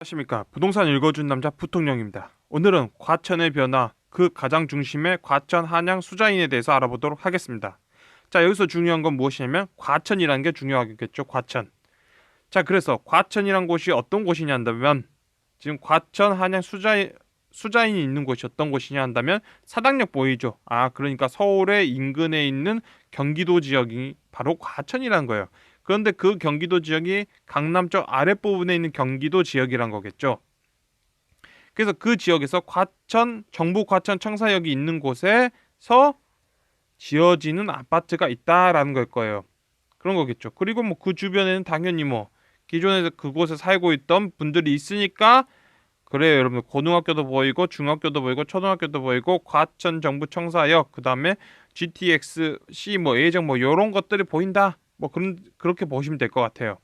안녕하십니까. 부동산 읽어준 남자 부통령입니다. 오늘은 과천의 변화, 그 가장 중심의 과천 한양 수자인에 대해서 알아보도록 하겠습니다. 자, 여기서 중요한 건 무엇이냐면 과천이라는 게 중요하겠죠. 과천. 자, 그래서 과천이란 곳이 어떤 곳이냐 한다면 지금 과천 한양 수자인이 있는 곳이 어떤 곳이냐 한다면 사당역 보이죠. 그러니까 서울의 인근에 있는 경기도 지역이 바로 과천이라는 거예요. 그런데 그 경기도 지역이 강남 쪽 아랫부분에 있는 경기도 지역이란 거겠죠. 그래서 그 지역에서 정부 과천 청사역이 있는 곳에서 지어지는 아파트가 있다라는 걸 거예요. 그런 거겠죠. 그리고 뭐 그 주변에는 당연히 뭐 기존에 그곳에 살고 있던 분들이 있으니까 그래요, 여러분. 고등학교도 보이고 중학교도 보이고 초등학교도 보이고 과천 정부 청사역, 그다음에 GTX-C 뭐 예정 뭐 요런 것들이 보인다. 뭐 그렇게 보시면 될 것 같아요.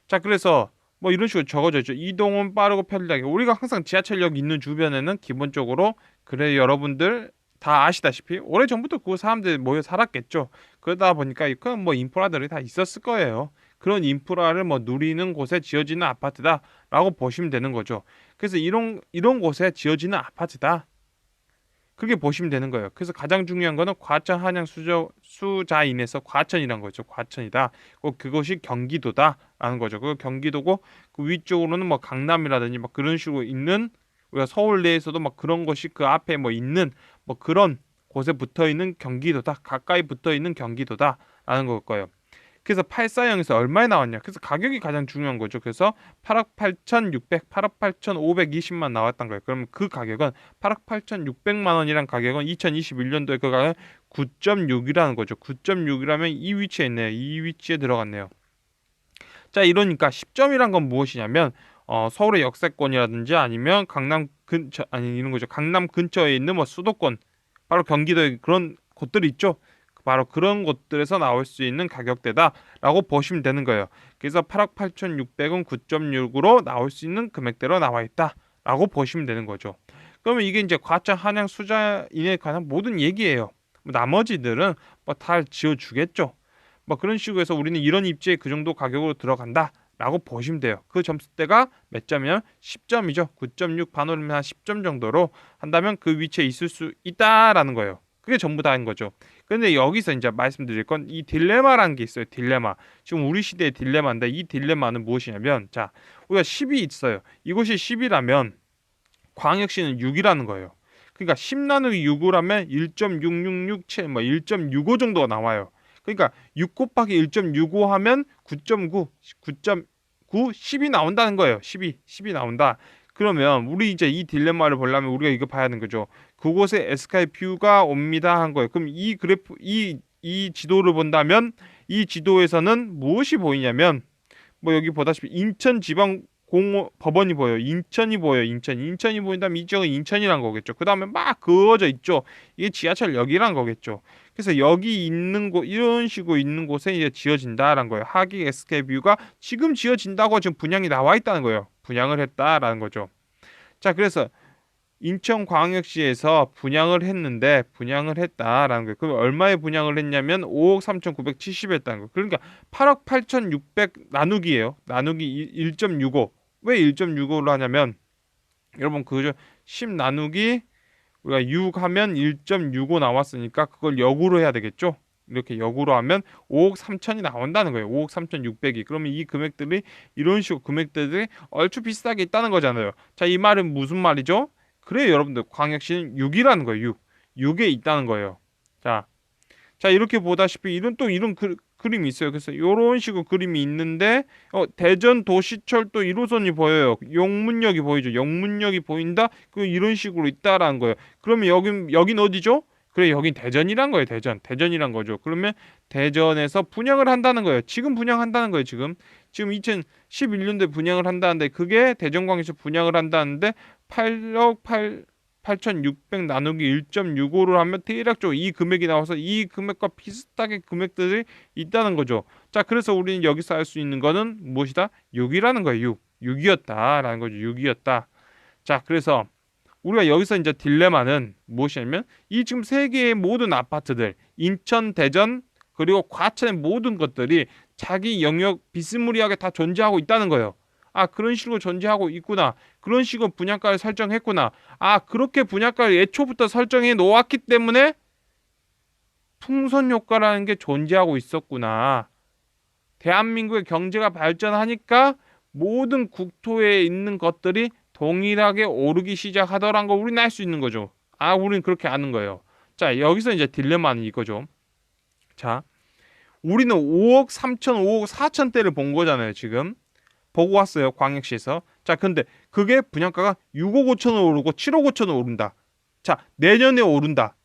자, 그래서 뭐 이런 식으로 적어져 있죠. 이동은 빠르고 편리하게. 우리가 항상 지하철역 있는 주변에는 기본적으로 그래 여러분들 다 아시다시피 오래전부터 그 사람들 모여 살았겠죠. 그러다 보니까 그런 뭐 인프라들이 다 있었을 거예요. 그런 인프라를 뭐 누리는 곳에 지어지는 아파트다라고 보시면 되는 거죠. 그래서 이런 곳에 지어지는 아파트다. 그렇게 보시면 되는 거예요. 그래서 가장 중요한 거는 과천 한양 수자인에서 과천이란 거죠. 과천이다. 그것이 경기도다라는 거죠. 그 경기도고 그 위쪽으로는 뭐 강남이라든지 막 그런 식으로 있는 우리가 서울 내에서도 막 그런 것이 그 앞에 뭐 있는 뭐 그런 곳에 붙어 있는 경기도다. 가까이 붙어 있는 경기도다라는 걸 거예요. 그래서 840에서 얼마에 나왔냐? 그래서 가격이 가장 중요한 거죠. 그래서 8억 8,600, 8억 8,520만 나왔던 거예요. 그럼 그 가격은 8억 8,600만 원이란 가격은 2021년도에 그 가격은 9.6이라는 거죠. 9.6이라면 이 위치에 있네요. 이 위치에 들어갔네요. 자, 이러니까 10점이란 건 무엇이냐면 서울의 역세권이라든지 아니면 강남 근처 아니 이런 거죠. 강남 근처에 있는 뭐 수도권, 바로 경기도에 그런 곳들이 있죠. 바로 그런 곳들에서 나올 수 있는 가격대다라고 보시면 되는 거예요. 그래서 8억 8,600은 9.6으로 나올 수 있는 금액대로 나와 있다라고 보시면 되는 거죠. 그러면 이게 이제 과천 한양 수자인에 관한 모든 얘기예요. 나머지들은 뭐 다 지어주겠죠. 뭐 그런 식으로 해서 우리는 이런 입지에 그 정도 가격으로 들어간다라고 보시면 돼요. 그 점수대가 몇 점이면 10점이죠. 9.6 반올림면 한 10점 정도로 한다면 그 위치에 있을 수 있다라는 거예요. 그게 전부 다인 거죠. 근데 여기서 이제 말씀드릴 건 이 딜레마라는 게 있어요. 딜레마. 지금 우리 시대의 딜레마인데 이 딜레마는 무엇이냐면 자, 우리가 10이 있어요. 이곳이 10이라면 광역시는 6이라는 거예요. 그러니까 10 나누기 6을 하면 1.6667, 뭐 1.65 정도가 나와요. 그러니까 6 곱하기 1.65 하면 9.9, 9.9, 10이 나온다는 거예요. 10이 나온다. 그러면 우리 이제 이 딜레마를 보려면 우리가 이거 봐야 하는 거죠. 그곳에 에스카이 뷰가 옵니다 한 거예요. 그럼 이 그래프, 이 지도를 본다면 이 지도에서는 무엇이 보이냐면 뭐 여기 보다시피 법원이 보여요. 인천이 보여요. 인천이 보인다면 이 지역은 인천이란 거겠죠. 그 다음에 막 그어져 있죠. 이게 지하철역이란 거겠죠. 그래서 여기 있는 곳 이런 식으로 있는 곳에 이제 지어진다라는 거예요. 하기 SK 뷰가 지금 지어진다고 지금 분양이 나와 있다는 거예요. 분양을 했다라는 거죠. 자, 그래서 인천광역시에서 분양을 했다라는 거예요. 그럼 얼마에 분양을 했냐면 5억 3,970 했다는 거예요. 그러니까 8억 8,600 나누기예요. 나누기 1.65. 왜 1.65로 하냐면 여러분 그죠? 10 나누기 우리가 6 하면 1.65 나왔으니까 그걸 역으로 해야 되겠죠? 이렇게 역으로 하면 5억 3천이 나온다는 거예요. 5억 3,600이. 그러면 이 금액들이 이런 식으로 금액들이 얼추 비슷하게 있다는 거잖아요. 자, 이 말은 무슨 말이죠? 그래요, 여러분들. 광역시는 6이라는 거예요. 6에 있다는 거예요. 자, 이렇게 보다시피 이런 그림이 있어요. 그래서 이런 식으로 그림이 있는데 대전 도시철도 1호선이 보여요. 용문역이 보이죠. 용문역이 보인다. 이런 식으로 있다라는 거예요. 그러면 여긴 어디죠? 그래, 여긴 대전이란 거예요. 대전이란 거죠. 그러면 대전에서 분양을 한다는 거예요. 지금 분양한다는 거예요. 지금 2011년도에 분양을 한다는데 그게 대전광역시 분양을 한다는데 8억 8,600 나누기 1.65를 하면 대략적으로 이 금액이 나와서 이 금액과 비슷하게 금액들이 있다는 거죠. 자, 그래서 우리는 여기서 알 수 있는 거는 무엇이다? 6이라는 거예요. 6이었다라는 거죠. 6이었다. 자, 그래서 우리가 여기서 이제 딜레마는 무엇이냐면 이 지금 세 개의 모든 아파트들, 인천, 대전 그리고 과천의 모든 것들이 자기 영역 비스무리하게 다 존재하고 있다는 거예요. 아, 그런 식으로 존재하고 있구나. 그런 식으로 분양가를 설정했구나. 아, 그렇게 분양가를 애초부터 설정해 놓았기 때문에 풍선 효과라는 게 존재하고 있었구나. 대한민국의 경제가 발전하니까 모든 국토에 있는 것들이 동일하게 오르기 시작하더란 걸 우리는 알 수 있는 거죠. 아, 우리는 그렇게 아는 거예요. 자, 여기서 이제 딜레마는 이거죠. 자, 우리는 5억 3천, 5억 4천대를 본 거잖아요, 지금. 보고 왔어요, 광역시에서. 자, 근데 그게 분양가가 6억 5천원 오르고 7억 5천원 오른다. 자, 내년에 오른다.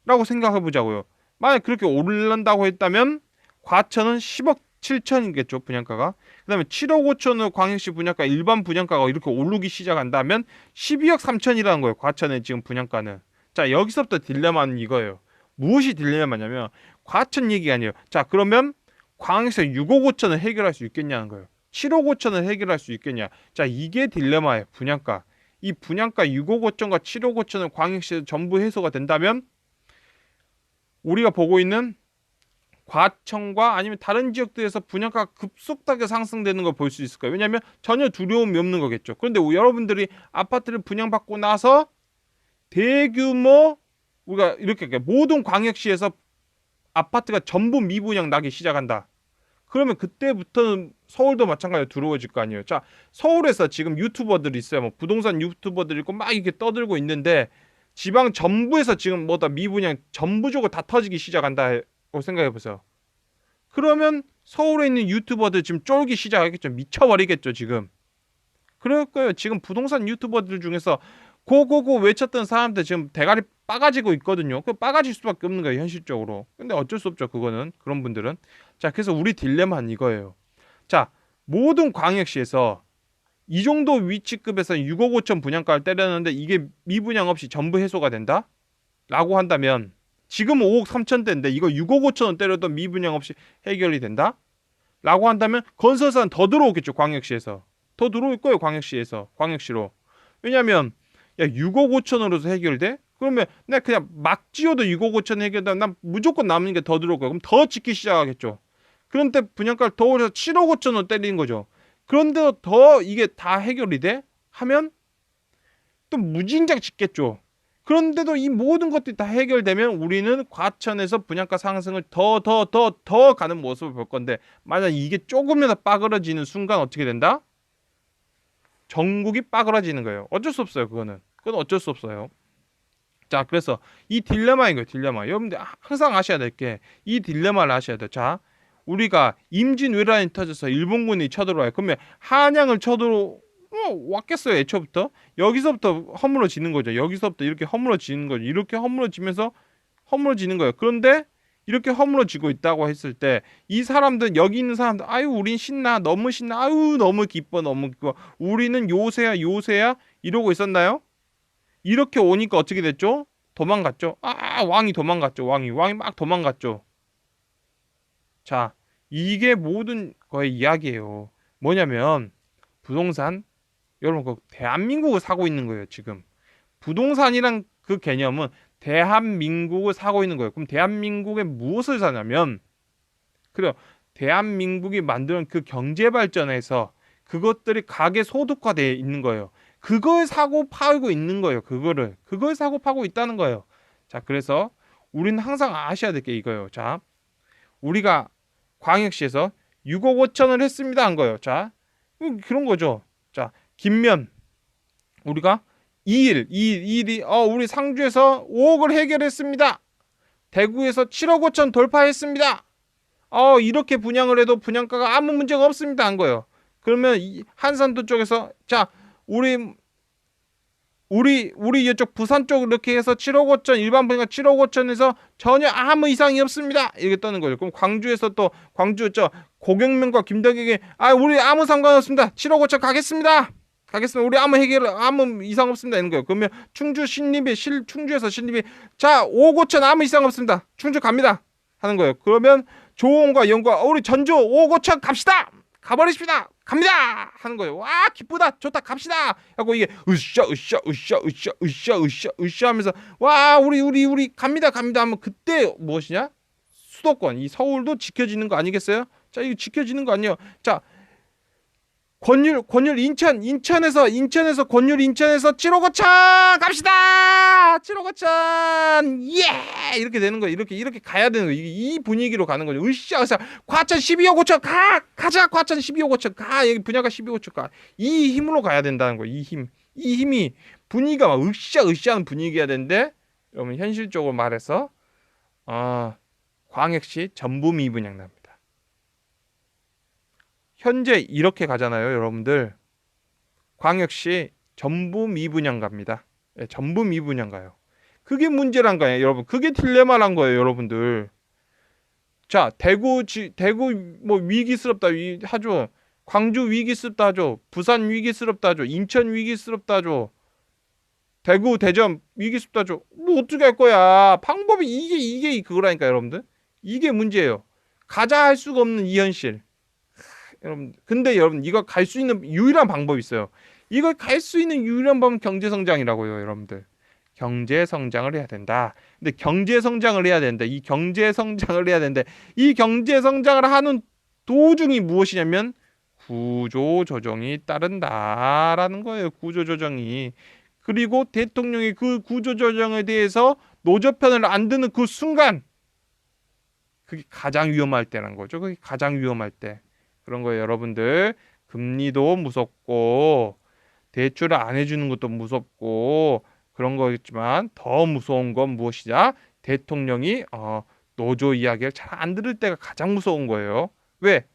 라고 생각해 보자고요. 만약 그렇게 오른다고 했다면 과천은 10억 7천이겠죠, 분양가가. 그 다음에 7억 5천원 광역시 분양가, 일반 분양가가 이렇게 오르기 시작한다면 12억 3천이라는 거예요, 과천의 지금 분양가는. 자, 여기서부터 딜레마는 이거예요. 무엇이 딜레마냐면 과천 얘기가 아니에요. 자, 그러면 광역시에서 6억 5천을 해결할 수 있겠냐는 거예요. 7억 5천을 해결할 수 있겠냐. 자, 이게 딜레마예요, 분양가. 이 분양가 6억 5천과 7억 5천은 광역시에서 전부 해소가 된다면 우리가 보고 있는 과천과 아니면 다른 지역들에서 분양가가 급속하게 상승되는 걸 볼 수 있을 거예요. 왜냐하면 전혀 두려움이 없는 거겠죠. 그런데 여러분들이 아파트를 분양받고 나서 대규모 우리가 이렇게 모든 광역시에서 아파트가 전부 미분양 나기 시작한다. 그러면 그때부터는 서울도 마찬가지로 두려워질 거 아니에요. 자, 서울에서 지금 유튜버들이 있어요. 뭐 부동산 유튜버들이 있고 막 이렇게 떠들고 있는데 지방 전부에서 지금 뭐다 미분양 전부적으로 다 터지기 시작한다고 생각해 보세요. 그러면 서울에 있는 유튜버들 지금 쫄기 시작하겠죠. 미쳐버리겠죠, 지금. 그럴 거예요. 지금 부동산 유튜버들 중에서 고고고 외쳤던 사람들 지금 대가리 빠가지고 있거든요. 그 빠가질 수밖에 없는 거예요, 현실적으로. 근데 어쩔 수 없죠, 그거는. 그런 분들은. 자, 그래서 우리 딜레마는 이거예요. 자, 모든 광역시에서 이 정도 위치급에서 6억 5천 분양가를 때렸는데 이게 미분양 없이 전부 해소가 된다? 라고 한다면 지금 5억 3천대인데 이거 6억 5천원 때려도 미분양 없이 해결이 된다? 라고 한다면 건설사는 더 들어오겠죠, 광역시에서. 더 들어올 거예요, 광역시로. 왜냐면 야, 6억 5천원으로서 해결돼? 그러면 내가 그냥 막 지어도 6억 5천 해결되면 난 무조건 남는 게 더 들어올 거야. 그럼 더 짓기 시작하겠죠. 그런데 분양가를 더 올려서 7억 5천원 때리는 거죠. 그런데 더 이게 다 해결이 돼? 하면 또 무진장 짓겠죠. 그런데도 이 모든 것들이 다 해결되면 우리는 과천에서 분양가 상승을 더 가는 모습을 볼 건데 만약 이게 조금이라도 빠그러지는 순간 어떻게 된다? 전국이 빠그러지는 거예요. 어쩔 수 없어요, 그건 어쩔 수 없어요. 자, 그래서 이 딜레마인 거예요, 딜레마. 여러분들 항상 아셔야 될 게 이 딜레마를 아셔야 돼요. 자, 우리가 임진 왜란이 터져서 일본군이 쳐들어와요. 그러면 한양을 왔겠어요, 애초부터. 여기서부터 허물어지는 거죠. 여기서부터 이렇게 허물어지는 거죠. 이렇게 허물어지면서 허물어지는 거예요. 그런데 이렇게 허물어지고 있다고 했을 때 이 사람들, 여기 있는 사람들, 아유 우린 신나, 너무 신나, 아유 너무 기뻐, 우리는 요새야 이러고 있었나요? 이렇게 오니까 어떻게 됐죠? 도망갔죠. 왕이 도망갔죠. 왕이 막 도망갔죠. 자, 이게 모든 거의 이야기예요. 뭐냐면 부동산, 여러분 그 대한민국을 사고 있는 거예요, 지금. 부동산이란 그 개념은 대한민국을 사고 있는 거예요. 그럼 대한민국에 무엇을 사냐면 그래요. 대한민국이 만드는 그 경제 발전에서 그것들이 가계 소득화되어 있는 거예요. 그걸 사고 팔고 있는 거예요. 그걸 사고 파고 있다는 거예요. 자, 그래서 우리는 항상 아셔야 될 게 이거예요. 자, 우리가 광역시에서 6억 5천을 했습니다 한 거예요. 자, 그런 거죠. 자, 김면 우리가 2일이 우리 상주에서 5억을 해결했습니다. 대구에서 7억 5천 돌파했습니다. 이렇게 분양을 해도 분양가가 아무 문제가 없습니다 한 거예요. 그러면 한산도 쪽에서 자, 우리 이쪽 부산 쪽 이렇게 해서 7억 5천 일반 분양가 7억 5천에서 전혀 아무 이상이 없습니다. 이렇게 떠는 거죠. 그럼 광주에서 또 광주 고경명과 김덕에게 우리 아무 상관없습니다. 7억 5천 가겠습니다. 우리 아무 이상 없습니다. 이런 거예요. 그러면 충주에서 신림이 자 5억 5천 아무 이상 없습니다. 충주 갑니다. 하는 거예요. 그러면 조원과 영과 우리 전주 5억 5천 갑시다. 가버리십니다. 갑니다. 하는 거예요. 와 기쁘다 좋다 갑시다. 하고 이게 으쌰 하면서 와 우리 갑니다 하면 그때 무엇이냐? 수도권 이 서울도 지켜지는 거 아니겠어요? 자 이거 지켜지는 거 아니에요. 자 권율 인천에서 권율 인천에서 7호 고천 갑시다. 7호 고천 예 이렇게 되는 거예요. 이렇게 가야 되는 거예요. 이 분위기로 가는 거죠. 으쌰으쌰 과천 12호 고천 가자 과천 12호 고천 가 여기 분야가 12호 고천 가 이 힘으로 가야 된다는 거예요. 이 힘이 분위기가 막 으쌰으쌰하는 분위기가 되는데 여러분 현실적으로 말해서 광역시 전부 미분양 납니다. 현재 이렇게 가잖아요, 여러분들. 광역시 전부 미분양 갑니다. 예, 전부 미분양 가요. 그게 문제란 거예요, 여러분. 그게 딜레마란 거예요, 여러분들. 자, 대구 뭐 위기스럽다 하죠. 광주 위기스럽다 하죠. 부산 위기스럽다 하죠. 인천 위기스럽다 하죠. 대구 대전 위기스럽다 하죠. 뭐 어떻게 할 거야? 방법이 이게 그거라니까, 여러분들. 이게 문제예요. 가자 할 수가 없는 이 현실. 여러분, 근데 여러분 이거 갈 수 있는 유일한 방법이 있어요. 이걸 갈 수 있는 유일한 방법은 경제 성장이라고요, 여러분들. 경제 성장을 해야 된다. 근데 경제 성장을 해야 된다. 이 경제 성장을 해야 된다. 이 경제 성장을 하는 도중이 무엇이냐면 구조 조정이 따른다라는 거예요. 구조 조정이. 그리고 대통령이 그 구조 조정에 대해서 노조편을 안 드는 그 순간 그게 가장 위험할 때라는 거죠. 그게 가장 위험할 때. 그런 거예요, 여러분들. 금리도 무섭고 대출을 안 해주는 것도 무섭고 그런 거겠지만 더 무서운 건 무엇이냐? 대통령이 노조 이야기를 잘 안 들을 때가 가장 무서운 거예요. 왜?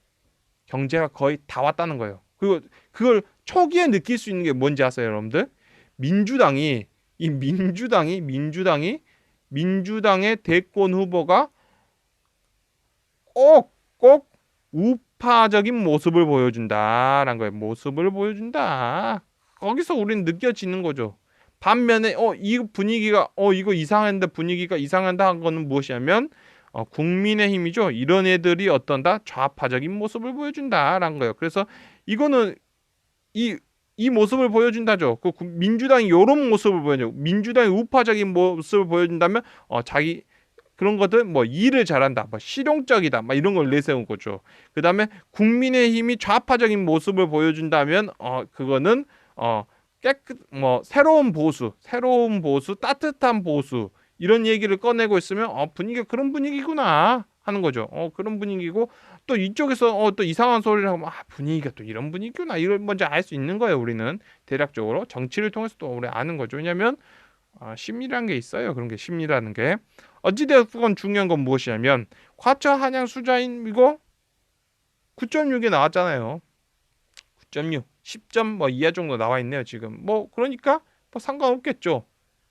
경제가 거의 다 왔다는 거예요. 그리고 그걸 초기에 느낄 수 있는 게 뭔지 아세요, 여러분들? 민주당의 대권 후보가 꼭 우파적인 모습을 보여준다라는 거예요. 모습을 보여준다. 거기서 우리는 느껴지는 거죠. 반면에 이 분위기가 이거 이상한데 분위기가 이상한다 한 거는 무엇이냐면 국민의힘이죠. 이런 애들이 어떤다? 좌파적인 모습을 보여준다라는 거예요. 그래서 이거는 이 모습을 보여준다죠. 그 민주당이 이런 모습을 보여줘. 민주당이 우파적인 모습을 보여준다면 자기 그런 것들 뭐 일을 잘한다, 뭐 실용적이다, 막 이런 걸 내세운 거죠. 그 다음에 국민의힘이 좌파적인 모습을 보여준다면 그거는 새로운 보수, 따뜻한 보수 이런 얘기를 꺼내고 있으면 분위기가 그런 분위기구나 하는 거죠. 그런 분위기고 또 이쪽에서 또 이상한 소리를 하면 분위기가 또 이런 분위기구나 이걸 먼저 알 수 있는 거예요. 우리는 대략적으로 정치를 통해서 또 우리 아는 거죠. 왜냐하면 심리라는 게 있어요. 그런 게 심리라는 게. 어찌되었건 중요한 건 무엇이냐면 과천 한양 수자인 이거 9.6에 나왔잖아요. 9.6, 10점 뭐 이하 정도 나와 있네요. 지금 뭐 그러니까 뭐 상관없겠죠.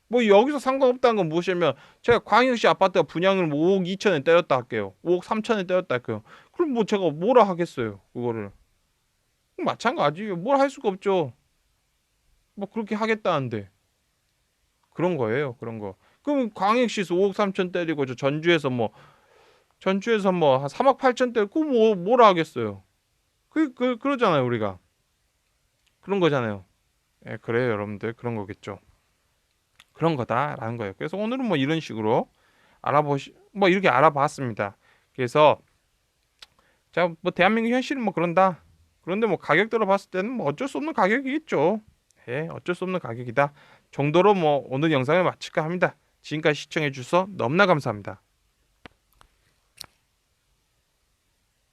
뭐 여기서 상관없다는 건 무엇이냐면 제가 광역시 아파트가 분양을 5억 2천에 때렸다 할게요. 5억 3천에 때렸다 할게요. 그럼 뭐 제가 뭐라 하겠어요. 그거를. 마찬가지예요. 뭘 할 수가 없죠. 뭐 그렇게 하겠다는데. 그런 거예요. 그런 거. 그럼 광역시에서 5억 3천 때리고 전주에서 뭐 한 3억 8천 때리고 뭐라 하겠어요. 그러잖아요, 우리가. 그런 거잖아요. 예, 그래요, 여러분들. 그런 거겠죠. 그런 거다라는 거예요. 그래서 오늘은 뭐 이런 식으로 이렇게 알아봤습니다. 그래서 자, 뭐 대한민국 현실은 뭐 그런다. 그런데 뭐 가격대로 봤을 때는 뭐 어쩔 수 없는 가격이겠죠. 예, 어쩔 수 없는 가격이다. 정도로 뭐 오늘 영상을 마칠까 합니다. 지금까지 시청해 주셔서 너무나 감사합니다.